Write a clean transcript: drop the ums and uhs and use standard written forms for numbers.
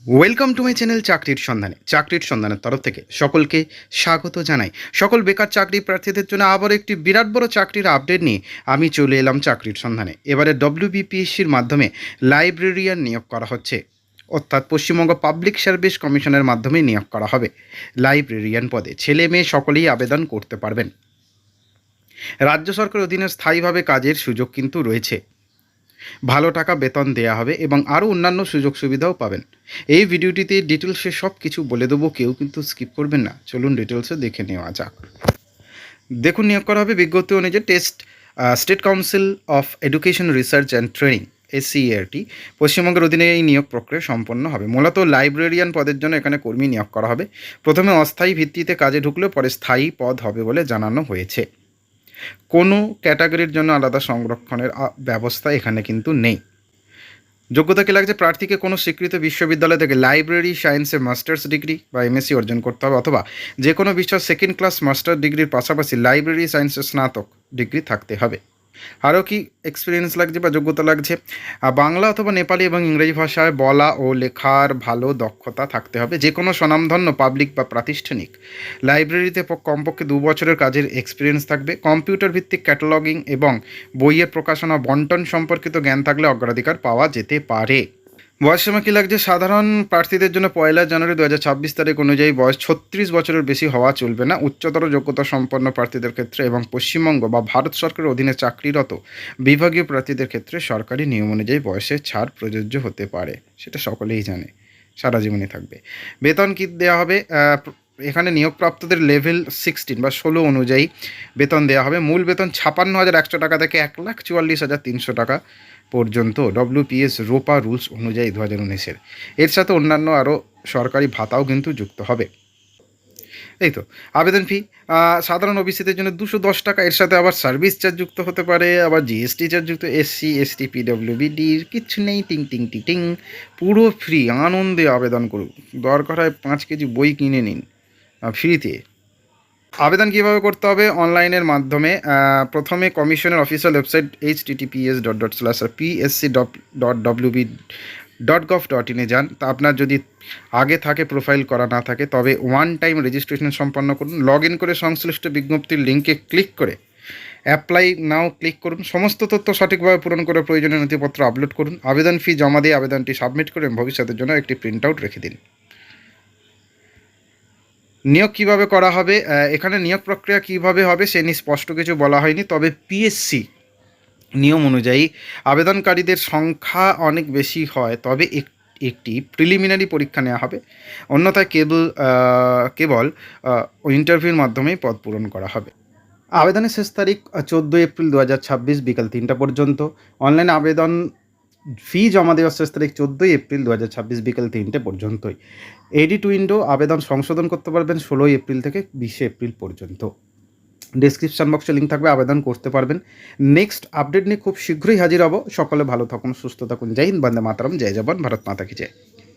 Welcome to my channel চাকরির সন্ধানের তরফ থেকে সকলকে স্বাগত জানাই। সকল বেকার চাকরি প্রার্থীদের জন্য আবার একটি বিরাট বড় চাকরির আপডেট নিয়ে আমি চলে এলাম চাকরির সন্ধানে। এবারে WBPSCর মাধ্যমে লাইব্রেরিয়ান নিয়োগ করা হচ্ছে, অর্থাৎ পশ্চিমবঙ্গ পাবলিক সার্ভিস কমিশনের মাধ্যমে নিয়োগ করা হবে লাইব্রেরিয়ান পদে। ছেলে মেয়ে সকলেই আবেদন করতে পারবেন। রাজ্য সরকারের অধীনে স্থায়ীভাবে কাজের সুযোগ কিন্তু রয়েছে, ভালো টাকা বেতন দেওয়া হবে এবং আরও অন্যান্য সুযোগ সুবিধাও পাবেন। এই ভিডিওটিতে ডিটেলসে সব কিছু বলে দেবো, কেউ কিন্তু স্কিপ করবেন না। চলুন ডিটেলসে দেখে নেওয়া যাক। দেখুন, নিয়োগ করা হবে বিজ্ঞপ্তি অনুযায়ী state council of education research and training SCERT পশ্চিমবঙ্গের অধীনে এই নিয়োগ প্রক্রিয়া সম্পন্ন হবে। মূলত লাইব্রেরিয়ান পদের জন্য এখানে কর্মী নিয়োগ করা হবে। প্রথমে অস্থায়ী ভিত্তিতে কাজে ঢুকলেও পরে স্থায়ী পদ হবে বলে জানানো হয়েছে। কোনো ক্যাটাগরির জন্য আলাদা সংরক্ষণের ব্যবস্থা এখানে কিন্তু নেই। যোগ্যতা কী লাগছে? প্রার্থীকে কোনো স্বীকৃত বিশ্ববিদ্যালয় থেকে লাইব্রেরি সায়েন্সে মাস্টার্স ডিগ্রি বা MSc অর্জন করতে হবে, অথবা যে কোনো বিষয় সেকেন্ড ক্লাস মাস্টার ডিগ্রির পাশাপাশি লাইব্রেরি সায়েন্সে স্নাতক ডিগ্রি থাকতে হবে। আরও কি এক্সপিরিয়েন্স লাগছে বা যোগ্যতা লাগছে? বাংলা অথবা নেপালি এবং ইংরেজি ভাষায় বলা ও লেখার ভালো দক্ষতা থাকতে হবে। যে কোনো স্বনামধন্য পাবলিক বা প্রাতিষ্ঠানিক লাইব্রেরিতে কমপক্ষে 2 বছরের কাজের এক্সপিরিয়েন্স থাকবে। কম্পিউটার ভিত্তিক ক্যাটালগিং এবং বইয়ের প্রকাশনা বন্টন সম্পর্কিত জ্ঞান থাকলে অগ্রাধিকার পাওয়া যেতে পারে। বয়সসীমা কী লাগছে? সাধারণ প্রার্থীদের জন্য 1 জানুয়ারি 2026 তারিখ অনুযায়ী বয়স 36 বছরের বেশি হওয়া চলবে না। উচ্চতর যোগ্যতা সম্পন্ন প্রার্থীদের ক্ষেত্রে এবং পশ্চিমবঙ্গ বা ভারত সরকারের অধীনে চাকরিরত বিভাগীয় প্রার্থীদের ক্ষেত্রে সরকারি নিয়ম অনুযায়ী বয়সের ছাড় প্রযোজ্য হতে পারে, সেটা সকলেই জানে, সারা জীবনই থাকবে। বেতন কী দেওয়া হবে? এখানে নিয়োগপ্রাপ্তদের লেভেল 16 বা 16 অনুযায়ী বেতন দেওয়া হবে। মূল বেতন 56,100 টাকা থেকে 1,44,300 টাকা পর্যন্ত WPS রোপা রুলস অনুযায়ী 2019-এর। এর সাথে অন্যান্য আরও সরকারি ভাতাও কিন্তু যুক্ত হবে। এই তো আবেদন ফি সাধারণ ওবিসিদের জন্য 210 টাকা। এর সাথে আবার সার্ভিস চার্জ যুক্ত হতে পারে, আবার GST চার্জ যুক্ত। SC ST PWBD কিচ্ছু নেই, টিং টিং টি টিং, পুরো ফ্রি। আনন্দে আবেদন করুন, দরকার হয় 5 কেজি বই কিনে নিন ফ্রিতে। আবেদন কীভাবে করতে হবে? অনলাইনের মাধ্যমে। প্রথমে কমিশনের অফিসিয়াল ওয়েবসাইট https://psc.wb.gov.in যান। তা আপনার যদি আগে থাকে প্রোফাইল করা না থাকে তবে ওয়ান টাইম রেজিস্ট্রেশন সম্পন্ন করুন। লগ ইন করে সংশ্লিষ্ট বিজ্ঞপ্তির লিঙ্কে ক্লিক করে অ্যাপ্লাই নাও ক্লিক করুন। সমস্ত তথ্য সঠিকভাবে পূরণ করে প্রয়োজনীয় নথিপত্র আপলোড করুন। আবেদন ফি জমা দিয়ে আবেদনটি সাবমিট করে ভবিষ্যতের জন্য একটি প্রিন্ট আউট রেখে দিন। নিয়োগ কীভাবে করা হবে? এখানে নিয়োগ প্রক্রিয়া কীভাবে হবে সে নিয়ে স্পষ্ট কিছু বলা হয়নি, তবে PSC নিয়ম অনুযায়ী আবেদনকারীদের সংখ্যা অনেক বেশি হয় তবে একটি প্রিলিমিনারি পরীক্ষা নেওয়া হবে, অন্যথায় কেবল ইন্টারভিউর মাধ্যমেই পদ পূরণ করা হবে। আবেদনের শেষ তারিখ 14 এপ্রিল 2026 বিকাল 3টা পর্যন্ত। অনলাইন আবেদন ফি জমা দেওয়ার শেষ তারিখ 14 এপ্রিল 2026 বিকেল 3টে পর্যন্তই। এডিট উইন্ডো আবেদন সংশোধন করতে পারবেন 16 এপ্রিল থেকে 20 এপ্রিল পর্যন্ত। ডেসক্রিপশন বক্সে লিঙ্ক থাকবে, আবেদন করতে পারবেন। নেক্সট আপডেট নিয়ে খুব শীঘ্রই হাজির হব। সকলে ভালো থাকুন, সুস্থ থাকুন। জয় হিন্দ, বন্দে মাতরম, জয় জবান, ভারত মাতা কি জয়।